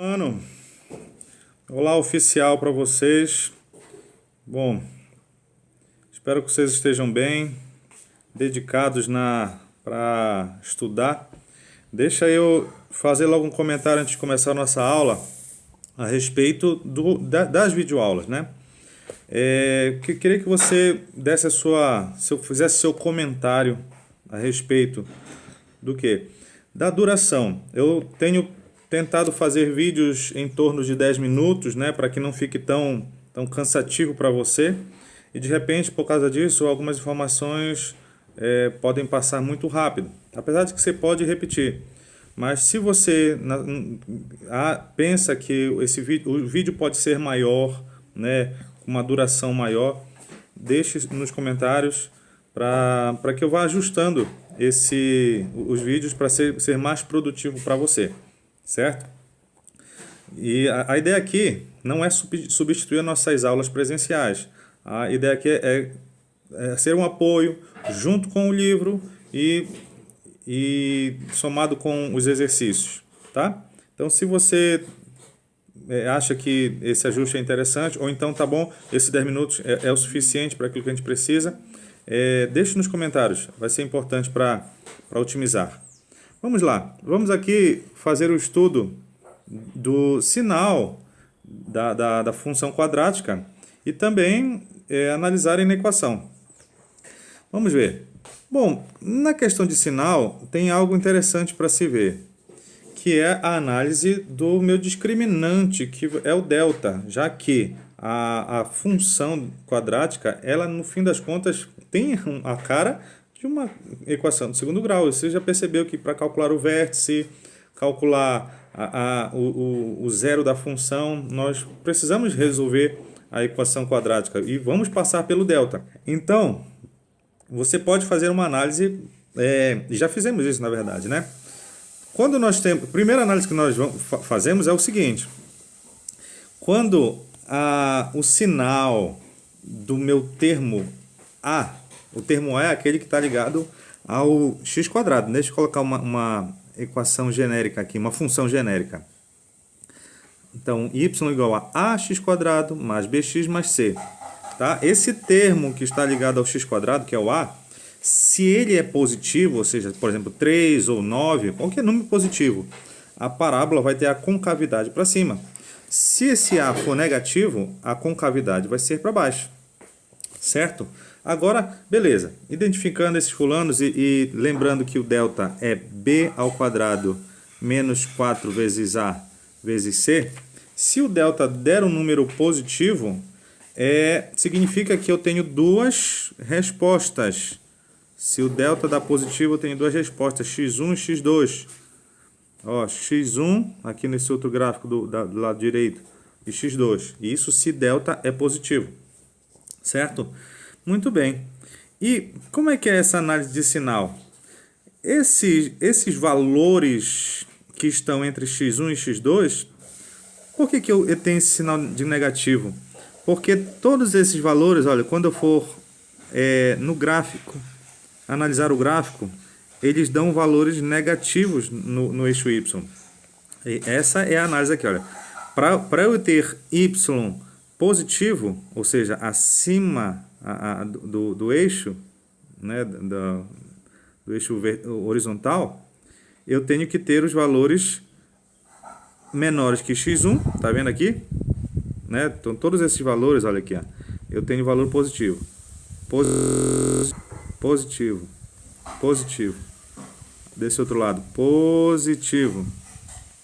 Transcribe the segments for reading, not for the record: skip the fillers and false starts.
Mano, olá oficial para vocês. Bom, espero que vocês estejam bem, dedicados para estudar. Deixa eu fazer logo um comentário antes de começar a nossa aula a respeito das videoaulas, né? Queria que você desse fizesse seu comentário a respeito do que? Da duração. Eu tenho tentado fazer vídeos em torno de 10 minutos, né, para que não fique tão cansativo para você. E de repente, por causa disso, algumas informações podem passar muito rápido. Apesar de que você pode repetir. Mas se você pensa que o vídeo pode ser maior, né, com uma duração maior, deixe nos comentários para que eu vá ajustando os vídeos para ser mais produtivo para você, certo? E a ideia aqui não é substituir nossas aulas presenciais. A ideia aqui é ser um apoio junto com o livro e somado com os exercícios, tá? Então, se você acha que esse ajuste é interessante, ou então tá bom, esses 10 minutos é o suficiente para aquilo que a gente precisa, deixe nos comentários, vai ser importante para otimizar. Vamos lá, vamos aqui fazer o estudo do sinal da função quadrática e também analisar a equação. Vamos ver. Bom, na questão de sinal tem algo interessante para se ver, que é a análise do meu discriminante, que é o delta, já que a função quadrática, ela no fim das contas tem a cara de uma equação de segundo grau. Você já percebeu que para calcular o vértice, calcular o zero da função, nós precisamos resolver a equação quadrática e vamos passar pelo delta. Então, você pode fazer uma análise, já fizemos isso na verdade, né? Quando nós temos, a primeira análise que nós fazemos é o seguinte: quando o sinal do meu termo A, o termo A é aquele que está ligado ao x quadrado. Deixa eu colocar uma equação genérica aqui, uma função genérica. Então, y igual a ax quadrado mais bx mais c. Tá? Esse termo que está ligado ao x quadrado, que é o a, se ele é positivo, ou seja, por exemplo, 3 ou 9, qualquer número positivo, a parábola vai ter a concavidade para cima. Se esse a for negativo, a concavidade vai ser para baixo. Certo? Agora, beleza. Identificando esses fulanos e lembrando que o delta é b ao quadrado menos 4 vezes a vezes c. Se o delta der um número positivo, significa que eu tenho duas respostas. Se o delta dá positivo, eu tenho duas respostas, x1 e x2. Ó, x1, aqui nesse outro gráfico do lado direito, e x2. Isso se delta é positivo. Certo? Muito bem. E como é que é essa análise de sinal? Esses valores que estão entre x1 e x2, por que eu tenho esse sinal de negativo? Porque todos esses valores, olha, quando eu for no gráfico, analisar o gráfico, eles dão valores negativos no eixo y. E essa é a análise aqui, olha. Para eu ter y positivo, ou seja, acima do eixo, né, do eixo horizontal, eu tenho que ter os valores menores que x1, tá vendo aqui? Né? Então, todos esses valores, olha aqui, ó, eu tenho valor positivo. Positivo. Positivo. Desse outro lado, positivo.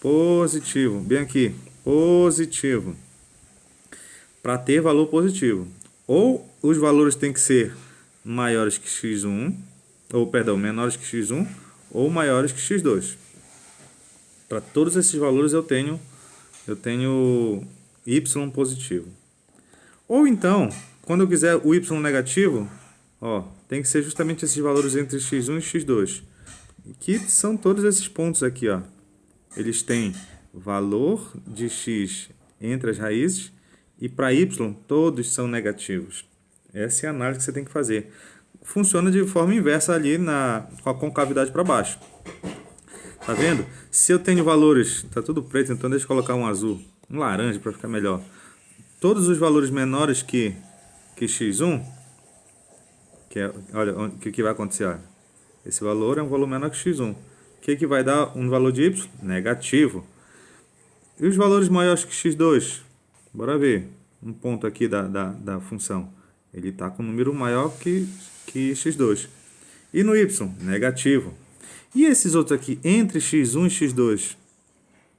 Positivo. Bem aqui, positivo. Para ter valor positivo, ou os valores têm que ser maiores que x1, ou perdão, menores que x1, ou maiores que x2. Para todos esses valores eu tenho y positivo. Ou então, quando eu quiser o y negativo, ó, tem que ser justamente esses valores entre x1 e x2, que são todos esses pontos aqui, ó. Eles têm valor de x entre as raízes e para y todos são negativos. Essa é a análise que você tem que fazer. Funciona de forma inversa ali com a concavidade para baixo. Tá vendo? Se eu tenho valores, tá tudo preto, então deixa eu colocar um azul, um laranja para ficar melhor. Todos os valores menores que x1, olha o que vai acontecer. Olha. Esse valor é um valor menor que x1. O que vai dar um valor de y? Negativo. E os valores maiores que x2? Bora ver. Um ponto aqui da função. Ele está com um número maior que x2. E no y? Negativo. E esses outros aqui, entre x1 e x2?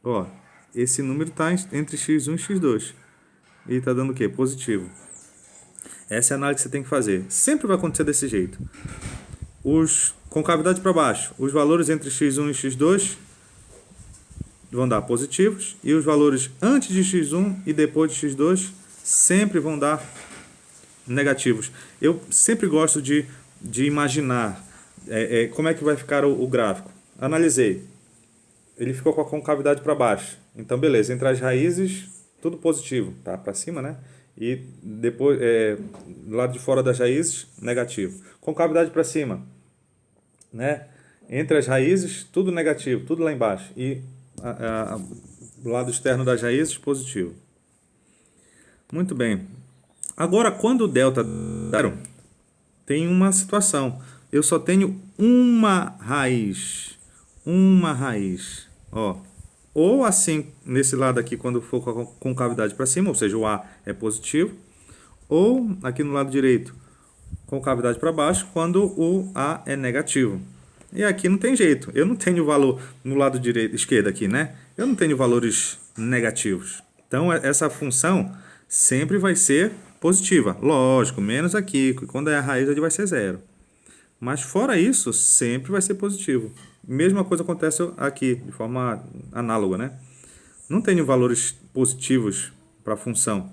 Ó, esse número está entre x1 e x2. E está dando o quê? Positivo. Essa é a análise que você tem que fazer. Sempre vai acontecer desse jeito. Com cavidade para baixo, os valores entre x1 e x2 vão dar positivos. E os valores antes de x1 e depois de x2 sempre vão dar negativos. Eu sempre gosto de imaginar como é que vai ficar o gráfico. Analisei. Ele ficou com a concavidade para baixo. Então, beleza. Entre as raízes, tudo positivo. Tá para cima, né? E depois, do lado de fora das raízes, negativo. Concavidade para cima, né? Entre as raízes, tudo negativo, tudo lá embaixo. E do lado externo das raízes, positivo. Muito bem. Agora, quando o delta é zero, tem uma situação. Eu só tenho uma raiz. Uma raiz. Ó. Ou assim, nesse lado aqui, quando for com a concavidade para cima, ou seja, o A é positivo. Ou aqui no lado direito, concavidade para baixo, quando o A é negativo. E aqui não tem jeito. Eu não tenho valor no lado esquerdo aqui, né? Eu não tenho valores negativos. Então, essa função sempre vai ser positiva. Lógico, menos aqui, quando é a raiz, ele vai ser zero. Mas fora isso, sempre vai ser positivo. Mesma coisa acontece aqui, de forma análoga, né? Não tenho valores positivos para a função.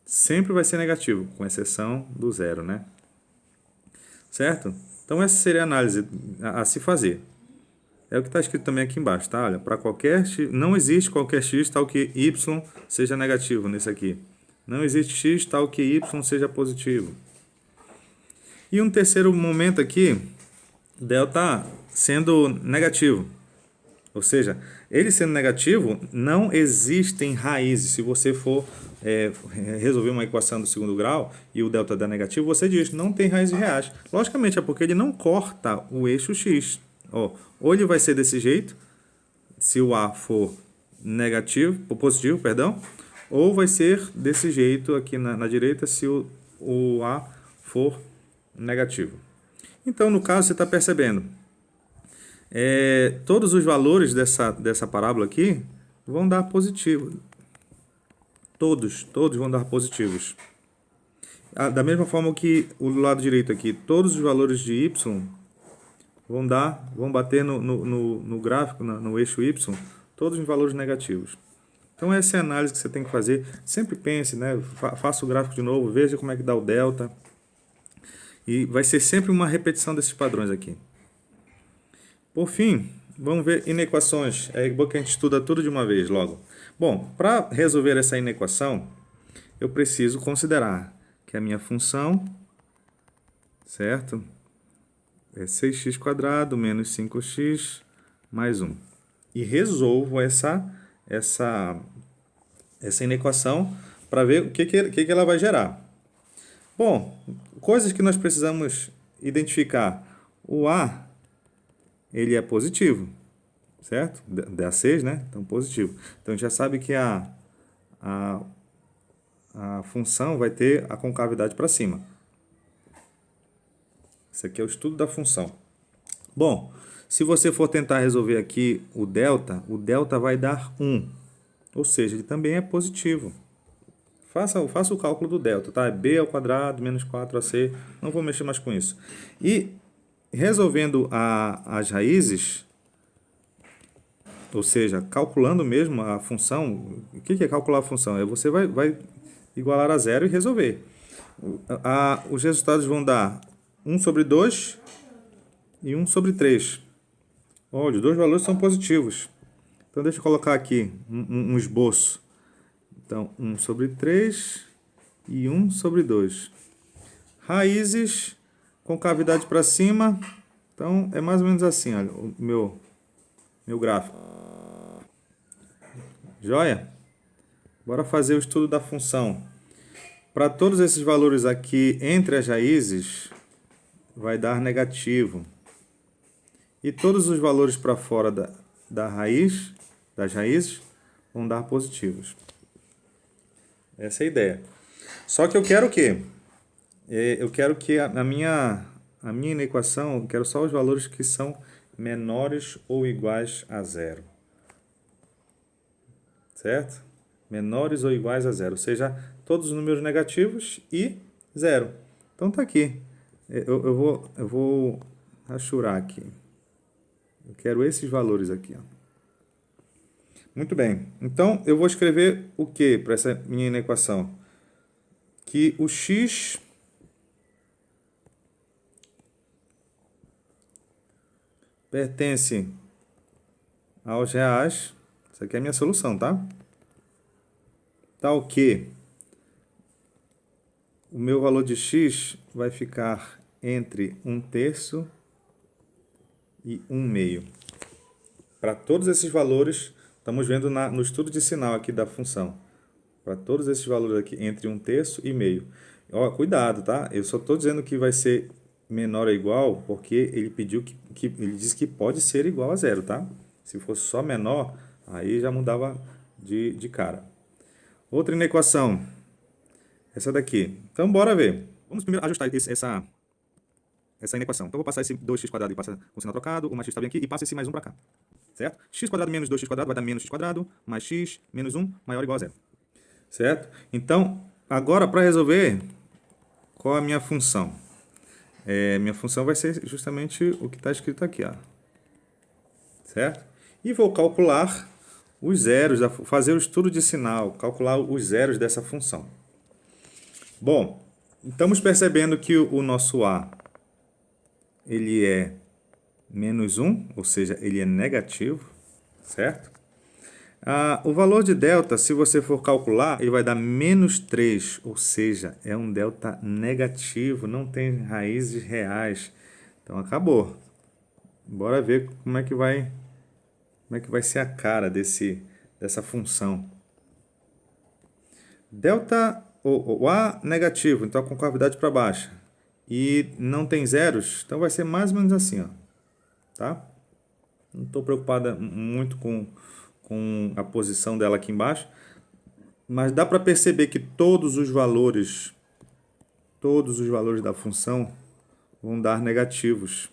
Sempre vai ser negativo, com exceção do zero, né? Certo? Então essa seria a análise a se fazer. É o que está escrito também aqui embaixo, tá? Olha, para qualquer x, não existe qualquer x tal que y seja negativo nesse aqui. Não existe x tal que y seja positivo. E um terceiro momento aqui, delta sendo negativo. Ou seja, ele sendo negativo, não existem raízes. Se você for resolver uma equação do segundo grau e o delta dá negativo, você diz, não tem raízes reais. Logicamente, é porque ele não corta o eixo x. Ó, ou ele vai ser desse jeito, se o A for negativo, ou positivo, perdão, ou vai ser desse jeito aqui na direita, se o A for negativo. Então, no caso, você está percebendo, todos os valores dessa parábola aqui vão dar positivo. Todos vão dar positivos. Da mesma forma que o lado direito aqui, todos os valores de y vão bater no gráfico, no eixo y, todos os valores negativos. Então essa é a análise que você tem que fazer. Sempre pense, né? Faça o gráfico de novo, veja como é que dá o delta. E vai ser sempre uma repetição desses padrões aqui. Por fim, vamos ver inequações. É bom que a gente estuda tudo de uma vez logo. Bom, para resolver essa inequação, eu preciso considerar que a minha função, certo? É 6x² menos 5x mais 1. E resolvo essa inequação para ver o que ela vai gerar. Bom, coisas que nós precisamos identificar. O A, ele é positivo, certo? Dá 6, né? Então, positivo. Então, a gente já sabe que a função vai ter a concavidade para cima. Esse aqui é o estudo da função. Bom, se você for tentar resolver aqui o delta vai dar 1. Ou seja, ele também é positivo. Faça o cálculo do delta, tá? É b² menos 4ac. Não vou mexer mais com isso. E resolvendo as raízes, ou seja, calculando mesmo a função. O que é calcular a função? Você vai igualar a zero e resolver. Os resultados vão dar 1 sobre 2 e 1 sobre 3. Olha, os dois valores são positivos. Então, deixa eu colocar aqui um esboço. Então, 1 sobre 3 e 1 sobre 2. Raízes com cavidade para cima. Então, é mais ou menos assim, olha, o meu gráfico. Joia? Bora fazer o estudo da função. Para todos esses valores aqui entre as raízes, vai dar negativo. E todos os valores para fora das raízes, vão dar positivos. Essa é a ideia. Só que eu quero o quê? Eu quero que a minha equação, eu quero só os valores que são menores ou iguais a zero. Certo? Menores ou iguais a zero. Ou seja, todos os números negativos e zero. Então tá aqui. Eu vou rachurar aqui. Eu quero esses valores aqui, ó. Muito bem. Então, eu vou escrever o que para essa minha equação? Que o x pertence aos reais. Isso aqui é a minha solução, tá? Tal que o meu valor de x vai ficar entre 1/3 e 1/2. Para todos esses valores, estamos vendo no estudo de sinal aqui da função. Para todos esses valores aqui, entre 1/3 e meio. Ó, cuidado, tá? Eu só estou dizendo que vai ser menor ou igual porque ele pediu ele disse que pode ser igual a zero, tá? Se fosse só menor, aí já mudava de cara. Outra inequação, essa daqui. Então, bora ver. Vamos primeiro ajustar essa inequação. Então, eu vou passar esse 2x² e passa com o sinal trocado, o mais x está bem aqui, e passa esse mais 1 para cá. Certo? x² menos 2x² vai dar menos x² mais x menos 1 maior ou igual a zero. Certo? Então, agora para resolver, qual a minha função? Minha função vai ser justamente o que está escrito aqui, ó. Certo? E vou calcular os zeros, fazer o estudo de sinal, calcular os zeros dessa função. Bom, estamos percebendo que o nosso A, ele é menos 1, ou seja, ele é negativo, certo? O valor de delta, se você for calcular, ele vai dar menos 3, ou seja, é um delta negativo, não tem raízes reais. Então, acabou. Bora ver como é que vai ser a cara dessa função. Delta, o A negativo, então a concavidade para baixo. E não tem zeros, então vai ser mais ou menos assim, ó. Tá? Não estou preocupada muito com a posição dela aqui embaixo, mas dá para perceber que todos os valores da função vão dar negativos.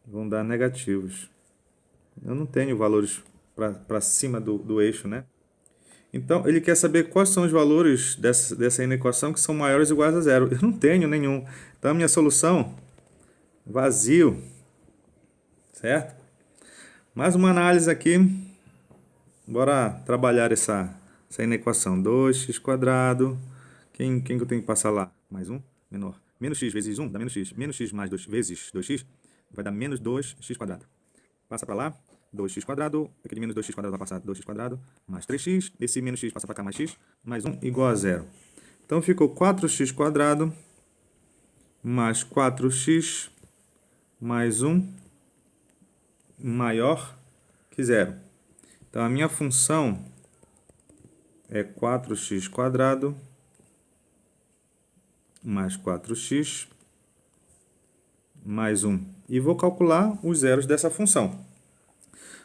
Vão dar negativos. Eu não tenho valores para cima do eixo, né? Então, ele quer saber quais são os valores dessa inequação que são maiores ou iguais a zero. Eu não tenho nenhum. Então, a minha solução, vazio. Certo? Mais uma análise aqui. Bora trabalhar essa inequação. 2x². Quem que eu tenho que passar lá? Mais um? Menor. Menos x vezes 1 dá menos x. Menos x mais 2 vezes 2x vai dar menos 2x². Passa para lá. 2x². Aquele menos 2x² vai passar 2x² mais 3x. Esse menos x passa para cá mais x. Mais 1 igual a zero. Então, ficou 4x² mais 4x mais 1 maior que zero. Então, a minha função é 4x² mais 4x mais 1. E vou calcular os zeros dessa função.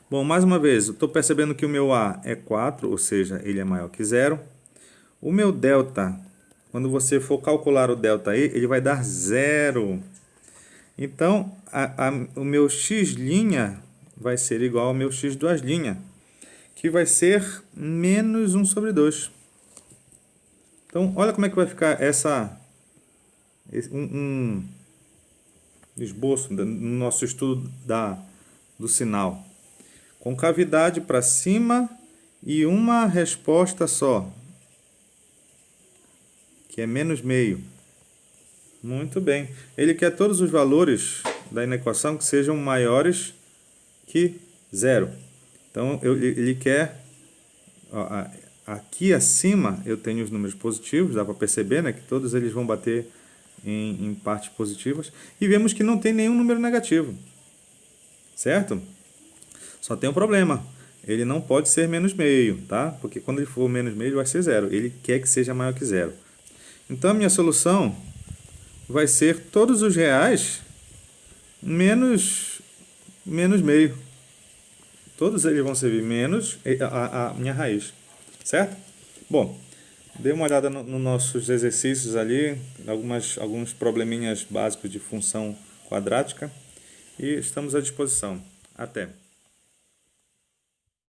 Bom, mais uma vez, eu estou percebendo que o meu A é 4, ou seja, ele é maior que zero. O meu delta, quando você for calcular o delta aí, ele vai dar zero. Então, o meu x' vai ser igual ao meu x2', que vai ser menos 1 sobre 2. Então, olha como é que vai ficar um esboço no nosso estudo do sinal. Concavidade para cima e uma resposta só, que é menos meio. Muito bem. Ele quer todos os valores da inequação que sejam maiores que zero. Então, ele quer... Ó, aqui acima eu tenho os números positivos, dá para perceber, né, que todos eles vão bater em partes positivas. E vemos que não tem nenhum número negativo. Certo? Só tem um problema. Ele não pode ser menos meio, tá? Porque quando ele for menos meio, vai ser zero. Ele quer que seja maior que zero. Então, a minha solução vai ser todos os reais menos meio. Todos eles vão servir menos a minha raiz, certo? Bom, dê uma olhada nos nossos exercícios ali, alguns probleminhas básicos de função quadrática e estamos à disposição. Até!